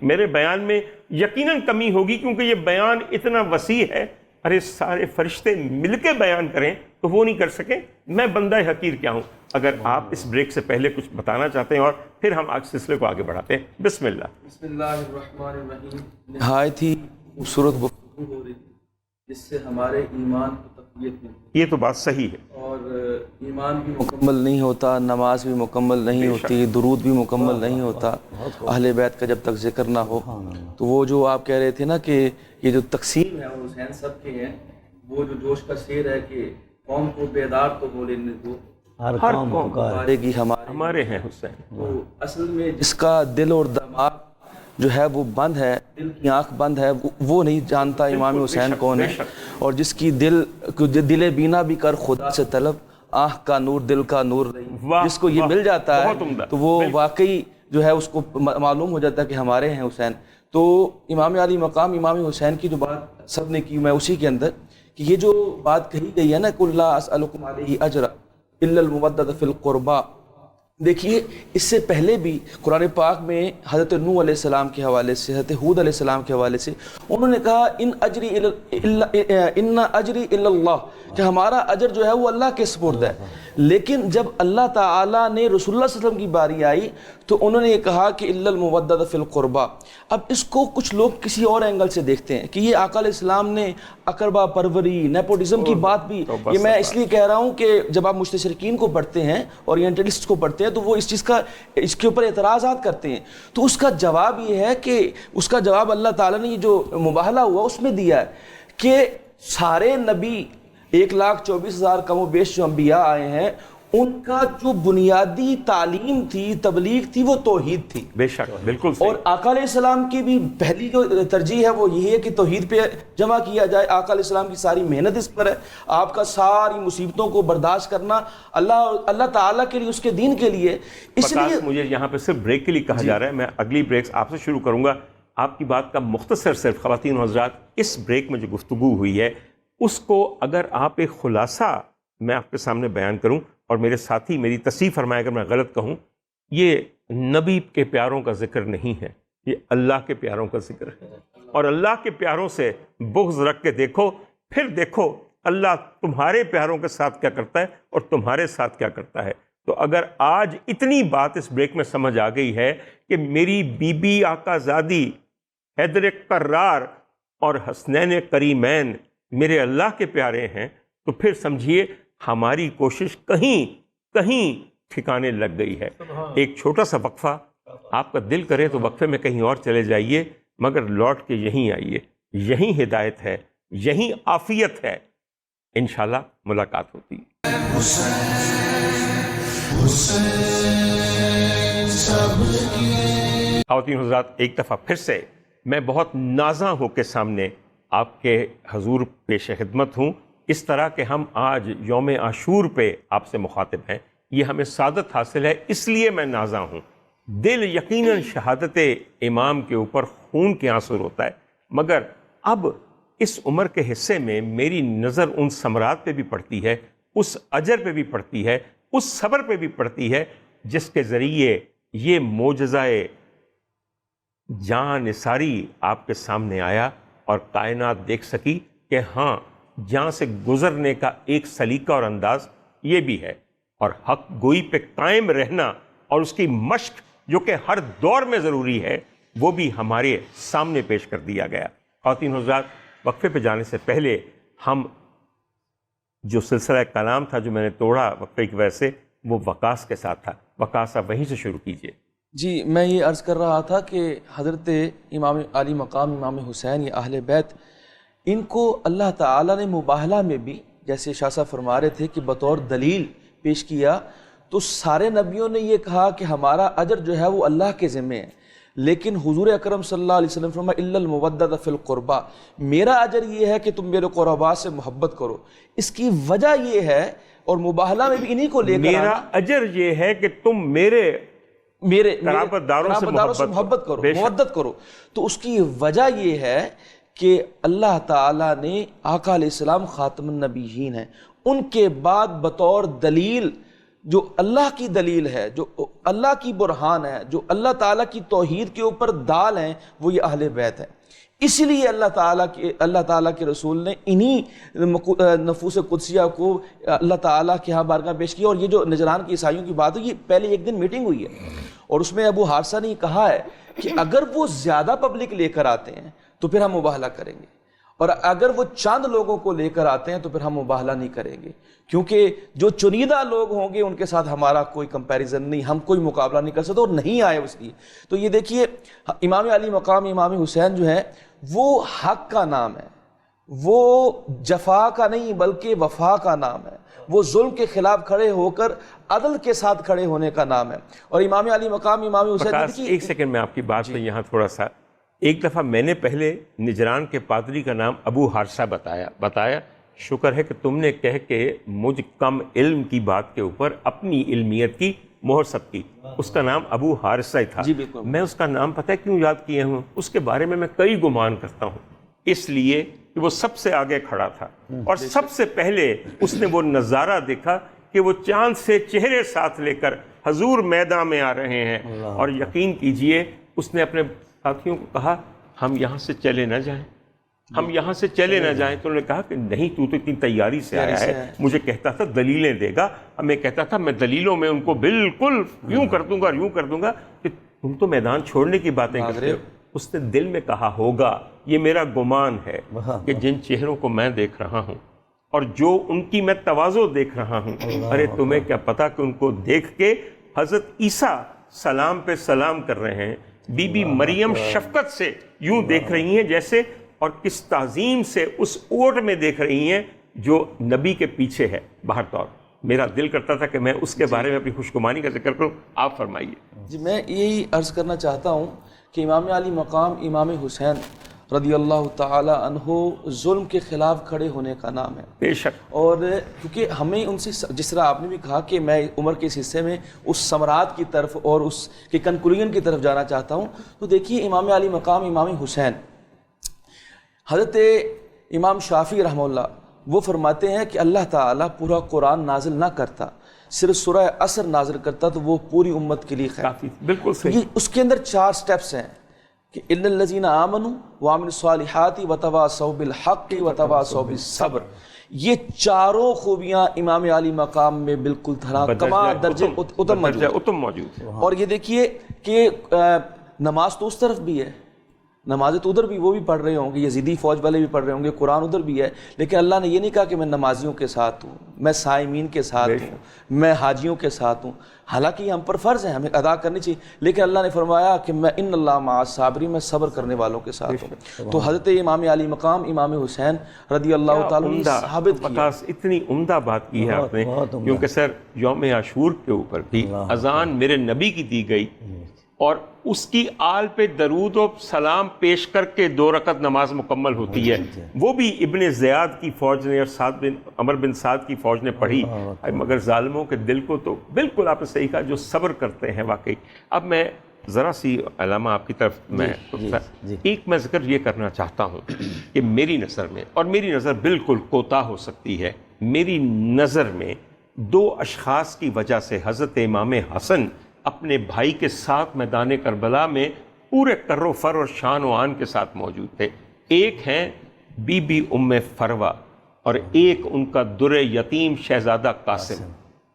میرے بیان میں یقیناً کمی ہوگی کیونکہ یہ بیان اتنا وسیع ہے، ارے سارے فرشتے مل کے بیان کریں تو وہ نہیں کر سکیں، میں بندہ حقیر کیا ہوں۔ اگر آپ اس بریک سے پہلے کچھ بتانا چاہتے ہیں اور پھر ہم آج سلسلے کو آگے بڑھاتے ہیں۔ بسم اللہ۔ بسم اللہ الرحمن الرحیم۔ نہایت ہی خوبصورت گفتگو ہو رہی ہے جس سے ہمارے ایمان کو تقویت ملتی یہ تو بات صحیح ہے، اور ایمان بھی مکمل نہیں ہوتا، نماز بھی مکمل نہیں ہوتی، درود بھی مکمل نہیں ہوتا اہل بیت کا جب تک ذکر نہ ہو۔ تو وہ جو آپ کہہ رہے تھے نا کہ یہ جو تقسیم ہے اور حسین سب کے ہیں، وہ جو جوش کا شعر ہے کہ قوم کو بیدار تو بولے وہ ہر ہر قوم قوم پکارے گی ہمارے ہیں حسین۔ تو اصل میں جس کا دل اور دماغ جو ہے وہ بند ہے، دل کی آنکھ بند ہے، وہ نہیں جانتا امام حسین کون ہے، اور جس کی دل بینا بھی کر خدا سے طلب، آنکھ کا نور دل کا نور واہ، جس کو یہ واہ، مل جاتا بہت عمدہ، ہے تو وہ واقعی جو ہے اس کو معلوم ہو جاتا ہے کہ ہمارے ہیں حسین۔ تو امام علی مقام امام حسین کی جو بات سب نے کی، میں اسی کے اندر کہ یہ جو بات کہی گئی ہے نا کہ لا اسألکم علیہ اجرا الا المودۃ فی القربى، دیکھیے اس سے پہلے بھی قرآن پاک میں حضرت نوح علیہ السلام کے حوالے سے، حضرت ہود علیہ السلام کے حوالے سے انہوں نے کہا ان اجری الا اللہ، کہ ہمارا اجر جو ہے وہ اللہ کے سپرد ہے۔ لیکن جب اللہ تعالیٰ نے رسول اللہ صلی اللہ علیہ وسلم کی باری آئی تو انہوں نے یہ کہا کہ الا المودۃ فی القربى۔ اب اس کو کچھ لوگ کسی اور اینگل سے دیکھتے ہیں کہ یہ آقا علیہ السلام نے اقربا پروری، نیپوٹزم کی بات بھی، یہ میں اس لیے کہہ رہا ہوں کہ جب آپ مستشرقین کو پڑھتے ہیں، اورینٹلسٹ کو پڑھتے ہیں، تو وہ اس چیز کا اس کے اوپر اعتراضات کرتے ہیں، تو اس کا جواب یہ ہے کہ اس کا جواب اللہ تعالیٰ نے یہ جو مباہلہ ہوا اس میں دیا ہے کہ سارے نبی 1,24,000 کم و بیش جو انبیاء آئے ہیں، ان کا جو بنیادی تعلیم تھی، تبلیغ تھی، وہ توحید تھی۔ بے شک، بالکل صحیح۔ اور آقا علیہ السلام کی بھی پہلی جو ترجیح ہے وہ یہی ہے کہ توحید پہ جمع کیا جائے۔ آقا علیہ السلام کی ساری محنت اس پر ہے، آپ کا ساری مصیبتوں کو برداشت کرنا اللہ تعالیٰ کے لیے، اس کے دین کے لیے۔ اس لیے مجھے یہاں پہ صرف بریک کے لیے کہا جا رہا ہے، میں اگلی بریک آپ سے شروع کروں گا۔ آپ کی بات کا مختصر صرف خواتین و حضرات اس بریک میں جو گفتگو ہوئی ہے اس کو اگر آپ ایک خلاصہ میں آپ کے سامنے بیان کروں اور میرے ساتھی میری تصحیح فرمائے اگر میں غلط کہوں، یہ نبی کے پیاروں کا ذکر نہیں ہے، یہ اللہ کے پیاروں کا ذکر ہے، اور اللہ کے پیاروں سے بغض رکھ کے دیکھو، پھر دیکھو اللہ تمہارے پیاروں کے ساتھ کیا کرتا ہے اور تمہارے ساتھ کیا کرتا ہے۔ تو اگر آج اتنی بات اس بریک میں سمجھ آ گئی ہے کہ میری بی بی آقا زادی حیدر قرار اور حسنین کریمین میرے اللہ کے پیارے ہیں، تو پھر سمجھیے ہماری کوشش کہیں ٹھکانے لگ گئی ہے۔ ایک چھوٹا سا وقفہ، آپ کا دل کرے تو وقفے میں کہیں اور چلے جائیے، مگر لوٹ کے یہیں آئیے، یہیں ہدایت ہے، یہیں عافیت ہے، انشاءاللہ ملاقات ہوتی ہے۔ خواتین حضرات، ایک دفعہ پھر سے میں بہت نازاں ہو کے سامنے آپ کے حضور پیش خدمت ہوں۔ اس طرح کہ ہم آج یوم عاشور پہ آپ سے مخاطب ہیں، یہ ہمیں سعادت حاصل ہے، اس لیے میں نازاں ہوں۔ دل یقیناً شہادت امام کے اوپر خون کے آنسو ہوتا ہے، مگر اب اس عمر کے حصے میں میری نظر ان ثمرات پہ بھی پڑتی ہے، اس اجر پہ بھی پڑتی ہے، اس صبر پہ بھی پڑتی ہے جس کے ذریعے یہ معجزہ جان نثاری آپ کے سامنے آیا اور کائنات دیکھ سکی کہ ہاں جہاں سے گزرنے کا ایک سلیقہ اور انداز یہ بھی ہے، اور حق گوئی پہ قائم رہنا اور اس کی مشق جو کہ ہر دور میں ضروری ہے، وہ بھی ہمارے سامنے پیش کر دیا گیا۔ خواتین حضرات، وقفے پہ جانے سے پہلے ہم جو سلسلہ کلام تھا جو میں نے توڑا وقفے کی وجہ سے، وہ وقاص کے ساتھ تھا۔ وقاص آپ وہیں سے شروع کیجئے۔ جی، میں یہ عرض کر رہا تھا کہ حضرت امام علی مقام امام حسین یا اہل بیت، ان کو اللہ تعالیٰ نے مباہلہ میں بھی، جیسے شاہ صاحب فرما رہے تھے کہ بطور دلیل پیش کیا، تو سارے نبیوں نے یہ کہا کہ ہمارا اجر جو ہے وہ اللہ کے ذمہ ہے، لیکن حضور اکرم صلی اللہ علیہ وسلم فرمایا الا المودۃ فی القربہ، میرا اجر یہ ہے کہ تم میرے قربا سے محبت کرو۔ اس کی وجہ یہ ہے، اور مباہلہ میں بھی انہی کو لے کر میرا اجر یہ ہے کہ تم میرے قرابت داروں سے محبت کرو، مودت کرو۔ تو اس کی وجہ یہ ہے کہ اللہ تعالیٰ نے آقا علیہ السلام خاتم النبیین ہیں، ان کے بعد بطور دلیل، جو اللہ کی دلیل ہے، جو اللہ کی برہان ہے، جو اللہ تعالیٰ کی توحید کے اوپر دال ہیں، وہ یہ اہل بیت ہیں۔ اسی لیے اللہ تعالیٰ کے رسول نے انہی نفوس قدسیہ کو اللہ تعالیٰ کے ہاں بارگاہ پیش کیا۔ اور یہ جو نجران کی عیسائیوں کی بات ہوئی، یہ پہلے ایک دن میٹنگ ہوئی ہے، اور اس میں ابو حارثہ نے کہا ہے کہ اگر وہ زیادہ پبلک لے کر آتے ہیں تو پھر ہم مباہلہ کریں گے، اور اگر وہ چند لوگوں کو لے کر آتے ہیں تو پھر ہم مباہلہ نہیں کریں گے، کیونکہ جو چنیدہ لوگ ہوں گے ان کے ساتھ ہمارا کوئی کمپیریزن نہیں، ہم کوئی مقابلہ نہیں کر سکتے، اور نہیں آئے اس لیے۔ تو یہ دیکھیے، امام علی مقام امام حسین جو ہے وہ حق کا نام ہے، وہ جفا کا نہیں بلکہ وفا کا نام ہے، وہ ظلم کے خلاف کھڑے ہو کر عدل کے ساتھ کھڑے ہونے کا نام ہے۔ اور امام علی مقام امام حسین، ایک سیکنڈ میں آپ کی بات پہ یہاں تھوڑا سا، ایک دفعہ میں نے پہلے نجران کے پادری کا نام ابو حارثہ بتایا، شکر ہے کہ تم نے کہہ کے مجھ کم علم کی بات کے اوپر اپنی علمیت کی مہر سب کی۔ اس کا نام ابو حارثہ تھا۔ جی بالکل۔ میں اس کا نام پتہ ہے کیوں یاد کیے ہوں؟ اس کے بارے میں کئی گمان کرتا ہوں، اس لیے کہ وہ سب سے آگے کھڑا تھا، اور سب سے پہلے اس نے وہ نظارہ دیکھا کہ وہ چاند سے چہرے ساتھ لے کر حضور میدان میں آ رہے ہیں، اور یقین کیجئے اس نے اپنے ساتھیوں کو کہا ہم یہاں سے چلے نہ جائیں، ہم یہاں سے چلے نہ جائیں۔ تو انہوں نے کہا کہ نہیں، تو اتنی تیاری سے آیا ہے، مجھے کہتا تھا دلیلیں دے گا، ہمیں کہتا تھا میں دلیلوں میں ان کو بالکل یوں کر دوں گا کہ تم تو میدان چھوڑنے کی باتیں کرتے ہو۔ اس نے دل میں کہا ہوگا، یہ میرا گمان ہے کہ جن چہروں کو میں دیکھ رہا ہوں اور جو ان کی میں تواضع دیکھ رہا ہوں، ارے تمہیں کیا پتا کہ ان کو دیکھ کے حضرت عیسیٰ سلام پہ سلام کر رہے ہیں، بی بی مریم شفقت سے یوں دیکھ رہی ہیں جیسے، اور کس تعظیم سے اس اوٹ میں دیکھ رہی ہیں جو نبی کے پیچھے ہے باہر طور۔ میرا دل کرتا تھا کہ میں اس کے بارے میں اپنی خوشگمانی کا ذکر کروں، آپ فرمائیے۔ جی، میں یہی عرض کرنا چاہتا ہوں کہ امام علی مقام امام حسین رضی اللہ تعالی عنہ ظلم کے خلاف کھڑے ہونے کا نام ہے، بے شک۔ اور کیونکہ ہمیں ان سے، جس طرح آپ نے بھی کہا کہ میں عمر کے اس حصے میں اس ثمرات کی طرف اور اس کے کنکلوژن کی طرف جانا چاہتا ہوں، تو دیکھیے امام علی مقام امام حسین، حضرت امام شافعی رحمہ اللہ وہ فرماتے ہیں کہ اللہ تعالیٰ پورا قرآن نازل نہ کرتا، صرف سورہ عصر نازل کرتا تو وہ پوری امت کے لیے خیر۔ کافی، بالکل صحیح۔ اس کے اندر 4 سٹیپس ہیں کہ ان الذین آمنوا وعملوا الصالحات وتواصوا بالحق وتواصوا بالصبر، یہ چاروں خوبیاں امام علی مقام میں بالکل کما درجے اتم موجود ہیں۔ اور یہ دیکھیے کہ نماز تو اس طرف بھی ہے، نمازیں تو ادھر بھی وہ بھی پڑھ رہے ہوں گے، یزیدی فوج والے بھی پڑھ رہے ہوں گے، قرآن ادھر بھی ہے، لیکن اللہ نے یہ نہیں کہا کہ میں نمازیوں کے ساتھ ہوں، میں صائمین کے ساتھ ہوں، میں حاجیوں کے ساتھ ہوں، حالانکہ یہ ہم پر فرض ہیں، ہمیں ادا کرنی چاہیے، لیکن اللہ نے فرمایا کہ میں ان اللہ مع الصابرین، میں صبر کرنے والوں کے ساتھ ہوں۔ تو حضرت امام علی مقام امام حسین رضی اللہ تعالیٰ عنہ ثابت کیا۔ اتنی عمدہ بات کی ہے آپ نے، کیونکہ سر یوم عاشور کے اوپر بھی اذان میرے نبی کی دی گئی، اور اس کی آل پہ درود و سلام پیش کر کے 2 رکعت نماز مکمل ہوتی ہے، وہ بھی ابن زیاد کی فوج نے اور عمر بن سعد کی فوج نے پڑھی، مگر ظالموں کے دل کو تو بالکل آپ نے صحیح کہا، جو صبر کرتے ہیں واقعی۔ اب میں ذرا سی علامہ آپ کی طرف میں ایک میں ذکر یہ کرنا چاہتا ہوں کہ میری نظر میں، اور میری نظر بالکل کوتاہ ہو سکتی ہے، میری نظر میں 2 اشخاص کی وجہ سے حضرت امام حسن اپنے بھائی کے ساتھ میدان کربلا میں پورے کر و فر اور شان و آن کے ساتھ موجود تھے۔ ایک ہیں بی بی ام فروہ، اور ایک ان کا در یتیم شہزادہ قاسم۔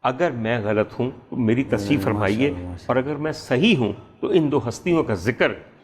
اگر میں غلط ہوں تو میری تصحیح فرمائیے، اور اگر میں صحیح ہوں تو ان 2 ہستیوں کا ذکر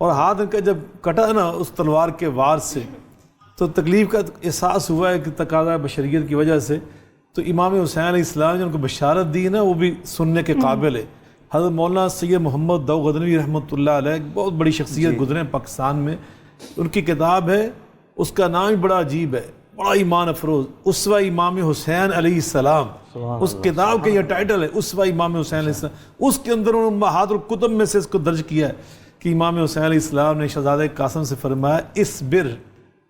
اور ہاتھ ان کا جب کٹا نا اس تلوار کے وار سے تو تکلیف کا احساس ہوا ہے کہ تقاضا بشریت کی وجہ سے. تو امام حسین علیہ السلام نے ان کو بشارت دی نا وہ بھی سننے کے قابل ہے. حضرت مولانا سید محمد داؤ غزنوی رحمۃ اللہ علیہ ایک بہت بڑی شخصیت گزرے ہیں پاکستان میں. ان کی کتاب ہے، اس کا نام بھی بڑا عجیب ہے، بڑا ایمان افروز، اسوہ امام حسین علیہ السلام. اس کتاب کا یہ ٹائٹل ہے، اسوہ امام حسین علیہ السلام. اس کے اندر انہوں نے امہات الکتب میں سے اس کو درج کیا ہے کہ امام حسین علیہ السلام نے شہزادہ قاسم سے فرمایا اصبر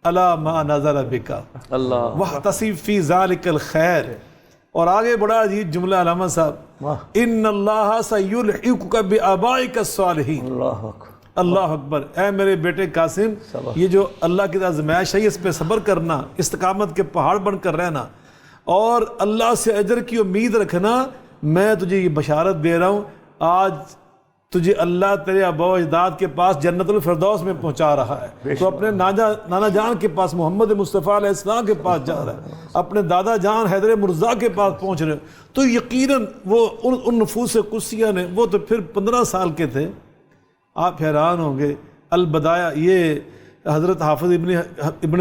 علی ما نزل بک اللہ واحتسب فی ذلک الخیر. اور آگے بڑا عجیب جملہ علامہ صاحب، ان اللہ سیلحقک بآبائک الصالحین. اللہ اکبر. اللہ اکبر. اے میرے بیٹے قاسم، یہ جو اللہ کی آزمائش ہے اس پہ صبر کرنا، استقامت کے پہاڑ بن کر رہنا اور اللہ سے اجر کی امید رکھنا. میں تجھے یہ بشارت دے رہا ہوں، آج تجھے اللہ تیرے آباء و اجداد کے پاس جنت الفردوس میں پہنچا رہا ہے. تو اپنے نانا جان کے پاس محمد مصطفیٰ علیہ السلام کے پاس جا رہا ہے، اپنے دادا جان حیدر مرزا کے پاس پہنچ رہے. تو یقیناً وہ ان نفوس قدسیہ نے، وہ تو پھر 15 سال کے تھے. آپ حیران ہوں گے. البدایہ، یہ حضرت حافظ ابن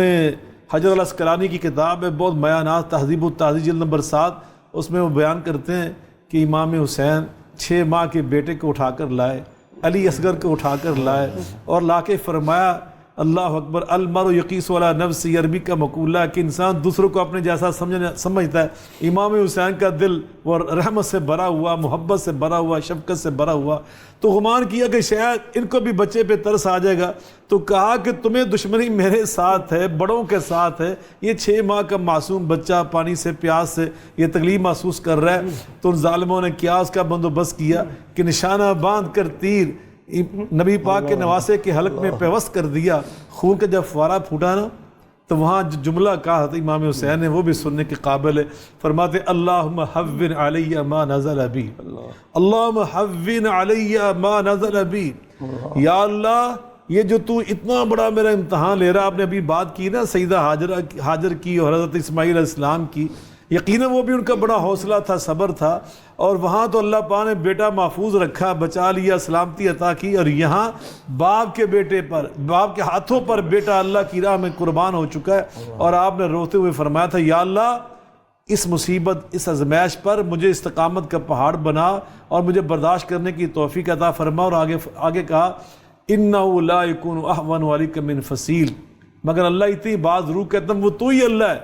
حجر العسقلانی کی کتاب ہے، بہت میانات، تہذیب التہذیب جلد نمبر 7. اس میں وہ بیان کرتے ہیں کہ امام حسین 6 ماہ کے بیٹے کو اٹھا کر لائے، علی اصغر کو اٹھا کر لائے اور لا کے فرمایا اللہ اکبر المرء یقیس علی نفسہ، عربی کا مقولہ ہے کہ انسان دوسروں کو اپنے جیسا سمجھتا ہے. امام حسین کا دل وہ رحمت سے بھرا ہوا، محبت سے بھرا ہوا، شفقت سے بھرا ہوا. تو گمان کیا کہ شاید ان کو بھی بچے پہ ترس آ جائے گا، تو کہا کہ تمہیں دشمنی میرے ساتھ ہے، بڑوں کے ساتھ ہے. یہ 6 ماہ کا معصوم بچہ پانی سے پیاس سے یہ تکلیف محسوس کر رہا ہے. تو ان ظالموں نے کیا اس کا بندوبست کیا کہ نشانہ باندھ کر تیر نبی پاک کے نواسے کے حلق میں پیوست کر دیا. خون کا جب فوارہ پھوٹا نا تو وہاں جو جملہ کہا تھا امام حسین نے وہ بھی سننے کے قابل ہے. فرماتے اللہم حون علی ما نزل بی، اللہم حون علی ما نزل بی. یا اللہ یہ جو تو اتنا بڑا میرا امتحان لے رہا، آپ نے ابھی بات کی نا سیدہ حاجر کی اور حضرت اسماعیل علیہ السلام کی، یقیناً وہ بھی ان کا بڑا حوصلہ تھا، صبر تھا. اور وہاں تو اللہ پاک نے بیٹا محفوظ رکھا، بچا لیا، سلامتی عطا کی. اور یہاں باپ کے بیٹے پر، باپ کے ہاتھوں پر بیٹا اللہ کی راہ میں قربان ہو چکا ہے. اور آپ نے روتے ہوئے فرمایا تھا یا اللہ اس مصیبت، اس ازمائش پر مجھے استقامت کا پہاڑ بنا اور مجھے برداشت کرنے کی توفیق عطا فرما. اور آگے کہا انہ لا یکون اہون علیک من فصیل، مگر اللہ اتنی بات ضرور کہتا ہوں وہ تو ہی اللہ ہے،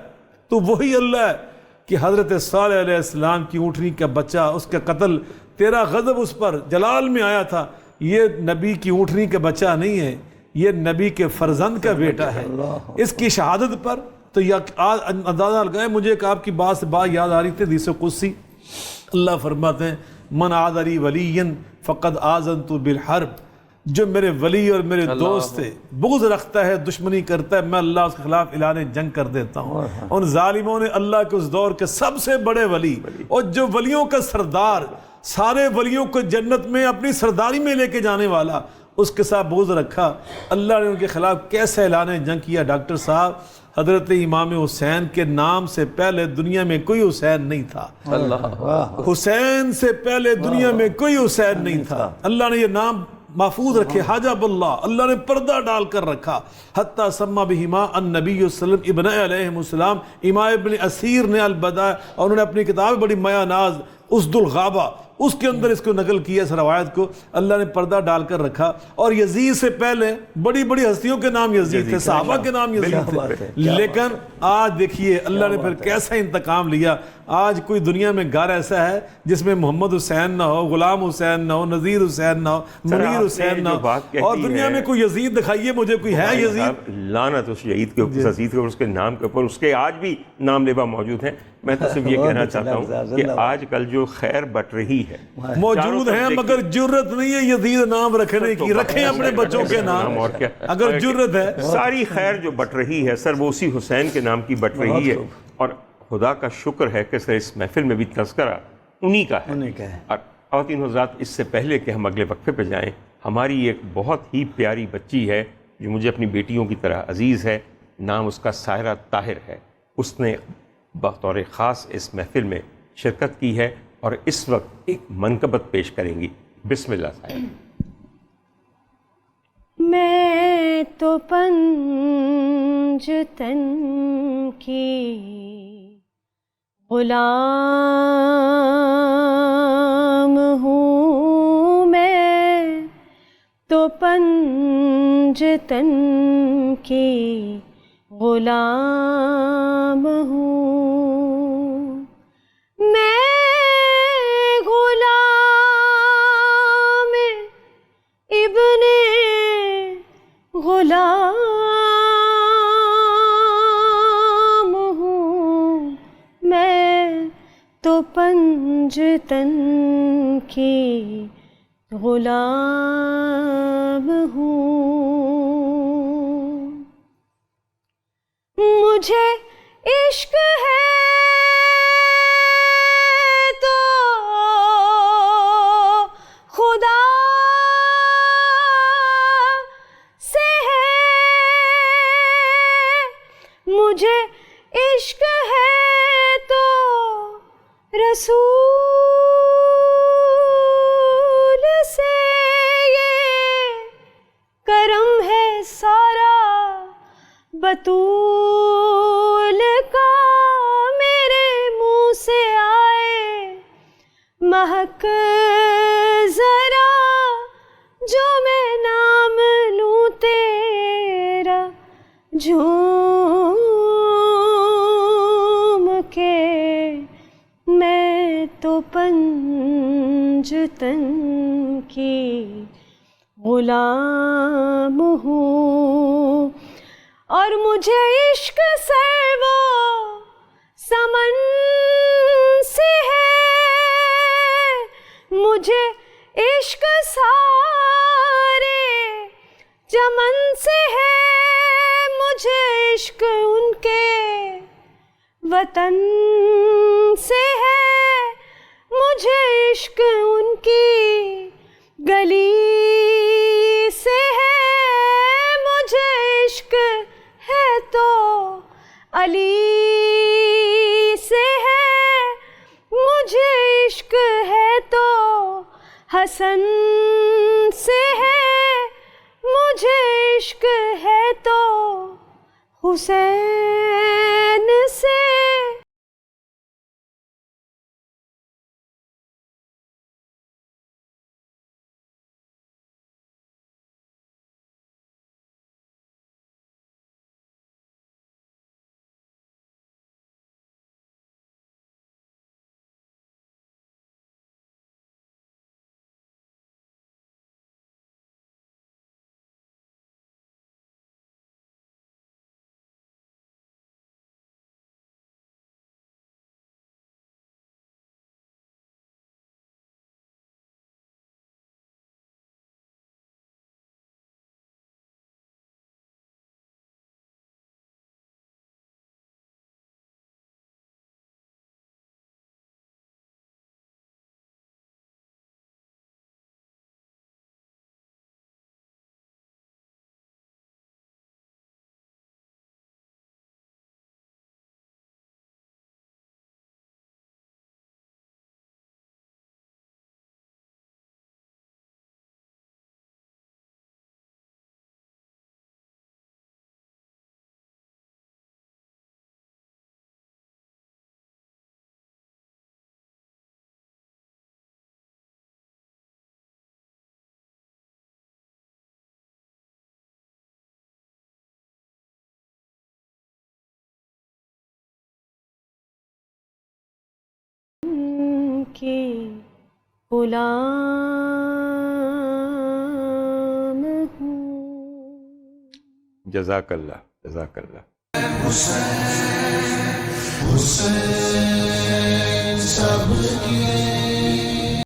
تو وہی اللہ ہے کہ حضرت صالح علیہ السلام کی اونٹنی کا بچہ، اس کا قتل، تیرا غضب اس پر جلال میں آیا تھا. یہ نبی کی اونٹنی کا بچہ نہیں ہے، یہ نبی کے فرزند کا بیٹا ہے. اس کی شہادت پر تو اندازہ لگائے. مجھے ایک آپ کی بات سے بات یاد آ رہی تھی، حدیث قدسی اللہ فرماتے ہیں من عاد لی ولی فقد آذنت بالحرب. جو میرے ولی اور میرے دوست تھے، بغض رکھتا ہے، دشمنی کرتا ہے، میں اللہ اس کے خلاف اعلان جنگ کر دیتا ہوں. ان ظالموں نے اللہ کے اس دور کے سب سے بڑے ولی اور جو ولیوں کا سردار، سارے ولیوں کو جنت میں اپنی سرداری میں لے کے جانے والا، اس کے ساتھ بغض رکھا. اللہ نے ان کے خلاف کیسے اعلان جنگ کیا ڈاکٹر صاحب؟ حضرت امام حسین کے نام سے پہلے دنیا میں کوئی حسین نہیں تھا. حسین سے پہلے دنیا میں کوئی حسین نہیں تھا. اللہ نے یہ نام محفوظ رکھے، حجب اللہ نے پردہ ڈال کر رکھا. حتیٰ سما بہما النبی صلی اللہ علیہ وسلم ابن علیہ السلام. امام ابن اسیر نے البدایہ، اور انہوں نے اپنی کتاب بڑی میاں ناز اسد الغابہ، اس کے اندر اس کو نقل کیا، اس روایت کو. اللہ نے پردہ ڈال کر رکھا. اور یزید سے پہلے بڑی بڑی ہستیوں کے نام یزید تھے، صحابہ کے نام یزید تھے. لیکن آج دیکھیے اللہ نے پھر کیسا انتقام لیا. آج کوئی دنیا میں گھر ایسا ہے جس میں محمد حسین نہ ہو، غلام حسین نہ ہو، نذیر حسین نہ ہو، منیر حسین نہ ہو. اور دنیا میں کوئی یزید دکھائیے مجھے، کوئی ہے یزید؟ لعنت اس یزید کے اوپر، یزید کے اوپر، اس کے نام کے اوپر. اس کے آج بھی نام لیوا موجود ہیں. میں تو صرف یہ کہنا چاہتا ہوں کہ آج کل جو خیر بٹ رہی ہے، موجود ہیں مگر جرت نہیں ہے یزید نام رکھنے کی. رکھیں اپنے بچوں کے نام، اور کیا اگر جرت ہے. ساری خیر جو بٹ رہی ہے سر وہ اسی حسین کے نام کی بٹ رہی ہے. اور خدا کا شکر ہے کہ سر اس محفل میں بھی تذکرہ انہی کا ہے. اور خواتین حضرات، اس سے پہلے کہ ہم اگلے وقفے پہ جائیں، ہماری ایک بہت ہی پیاری بچی ہے جو مجھے اپنی بیٹیوں کی طرح عزیز ہے. نام اس کا سائرہ طاہر ہے. اس نے بطور خاص اس محفل میں شرکت کی ہے اور اس وقت ایک منقبت پیش کریں گی. بسم اللہ سائرہ. تو پنجتن کی غلام ہوں، میں تو پنجتن کی غلام ہوں، میں غلام ابن غلام ہوں، میں تو پنجتن کی غلام ہوں، مجھے عشق ہے تو خدا سے ہے، مجھے عشق ہے تو رسول سے، یہ کرم ہے سارا بطول کا، میرے منہ سے آئے مہک ذرا، جو میں نام لوں تیرا جھوم کے، میں تو پنجتن کی غلام ہوں، اور مجھے عشق سرو سمن سے ہے، مجھے عشق سارے چمن سے ہے، مجھے عشق ان کے وطن سے ہے، مجھے عشق ان کی گلی سے ہے، مجھے عشق ہے تو علی سے ہے، مجھے عشق ہے تو حسن سے ہے، مجھے عشق ہے تو حسین سے۔ کی غلام ہوں۔ جزاک اللہ، جزاک اللہ۔ حسین سب کے